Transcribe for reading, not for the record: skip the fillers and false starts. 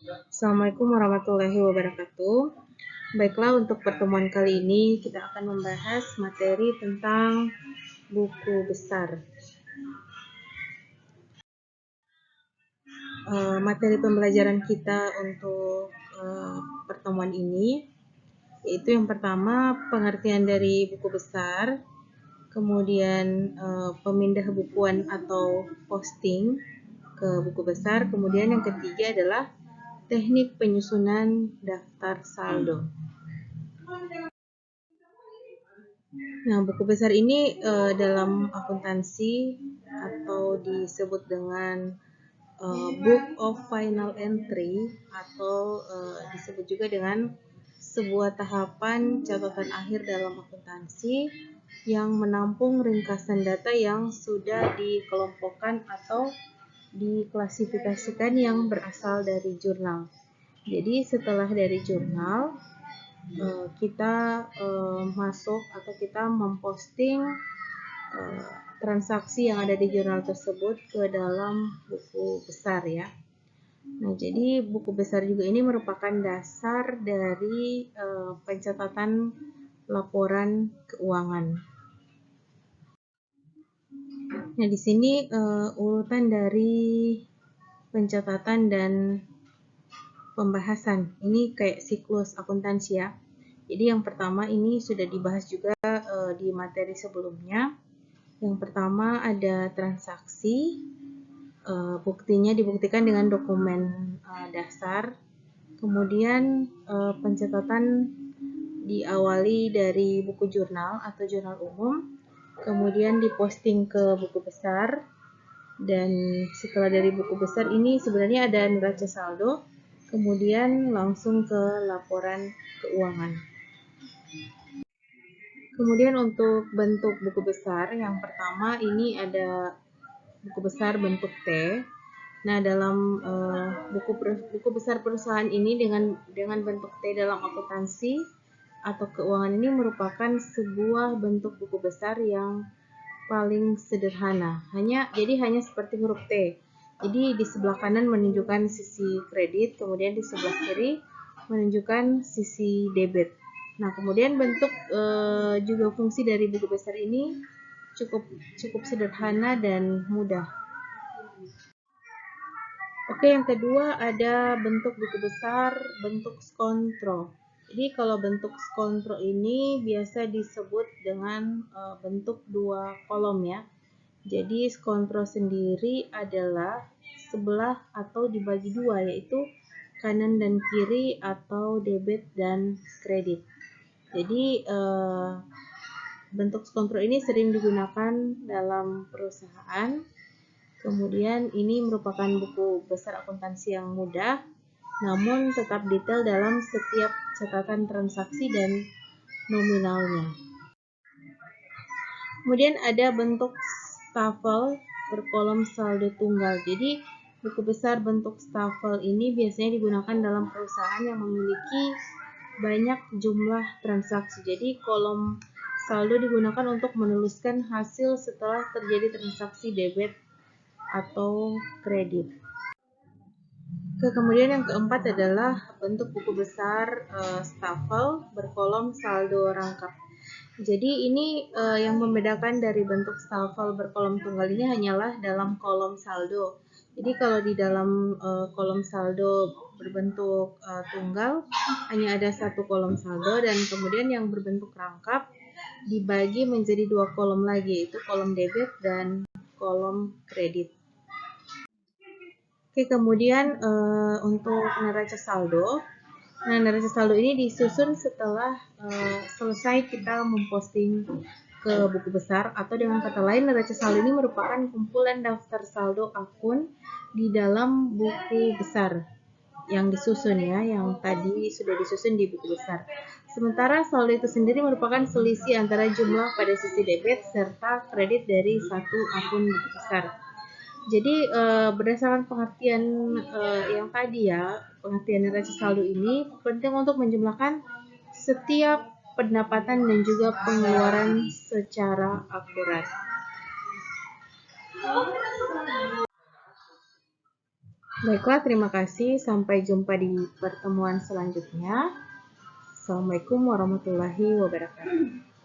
Assalamualaikum warahmatullahi wabarakatuh. Baiklah, untuk pertemuan kali ini kita akan membahas materi tentang buku besar. Materi pembelajaran kita untuk pertemuan ini yaitu yang pertama pengertian dari buku besar, kemudian pemindah bukuan atau posting ke buku besar, kemudian yang ketiga adalah teknik penyusunan daftar saldo. Nah, buku besar ini dalam akuntansi atau disebut dengan Book of Final Entry atau disebut juga dengan sebuah tahapan catatan akhir dalam akuntansi yang menampung ringkasan data yang sudah dikelompokkan atau diklasifikasikan yang berasal dari jurnal. Jadi setelah dari jurnal kita masuk atau kita memposting transaksi yang ada di jurnal tersebut ke dalam buku besar ya. Nah, jadi buku besar juga ini merupakan dasar dari pencatatan laporan keuangan. Nah, di sini urutan dari pencatatan dan pembahasan. Ini kayak siklus akuntansi ya. Jadi yang pertama ini sudah dibahas juga di materi sebelumnya. Yang pertama ada transaksi, buktinya dibuktikan dengan dokumen dasar. Kemudian pencatatan diawali dari buku jurnal atau jurnal umum, kemudian diposting ke buku besar, dan setelah dari buku besar ini sebenarnya ada neraca saldo, kemudian langsung ke laporan keuangan. Kemudian untuk bentuk buku besar, yang pertama ini ada buku besar bentuk T. Nah, dalam buku besar perusahaan ini dengan bentuk T dalam akuntansi atau keuangan ini merupakan sebuah bentuk buku besar yang paling sederhana. Jadi hanya seperti huruf T. Jadi di sebelah kanan menunjukkan sisi kredit, kemudian di sebelah kiri menunjukkan sisi debit. Nah, kemudian bentuk juga fungsi dari buku besar ini cukup sederhana dan mudah. Oke, yang kedua ada bentuk buku besar bentuk skontro. Jadi kalau bentuk skontro ini biasa disebut dengan bentuk dua kolom ya. Jadi skontro sendiri adalah sebelah atau dibagi dua, yaitu kanan dan kiri atau debit dan kredit. Jadi bentuk skontro ini sering digunakan dalam perusahaan. Kemudian ini merupakan buku besar akuntansi yang mudah, namun tetap detail dalam setiap catatan transaksi dan nominalnya. Kemudian ada bentuk stafel berkolom saldo tunggal. Jadi buku besar bentuk stafel ini biasanya digunakan dalam perusahaan yang memiliki banyak jumlah transaksi. Jadi kolom saldo digunakan untuk menuliskan hasil setelah terjadi transaksi debit atau kredit. Kemudian yang keempat adalah bentuk buku besar stafel berkolom saldo rangkap. Jadi ini yang membedakan dari bentuk stafel berkolom tunggal ini hanyalah dalam kolom saldo. Jadi kalau di dalam kolom saldo berbentuk tunggal hanya ada satu kolom saldo, dan kemudian yang berbentuk rangkap dibagi menjadi dua kolom lagi, yaitu kolom debit dan kolom kredit. Oke, kemudian untuk neraca saldo. Nah, neraca saldo ini disusun setelah selesai kita memposting ke buku besar, atau dengan kata lain neraca saldo ini merupakan kumpulan daftar saldo akun di dalam buku besar yang disusun ya, yang tadi sudah disusun di buku besar. Sementara saldo itu sendiri merupakan selisih antara jumlah pada sisi debit serta kredit dari satu akun buku besar. Jadi berdasarkan pengertian yang tadi ya, pengertian neraca saldo ini penting untuk menjumlahkan setiap pendapatan dan juga pengeluaran secara akurat. Baiklah, terima kasih. Sampai jumpa di pertemuan selanjutnya. Assalamualaikum warahmatullahi wabarakatuh.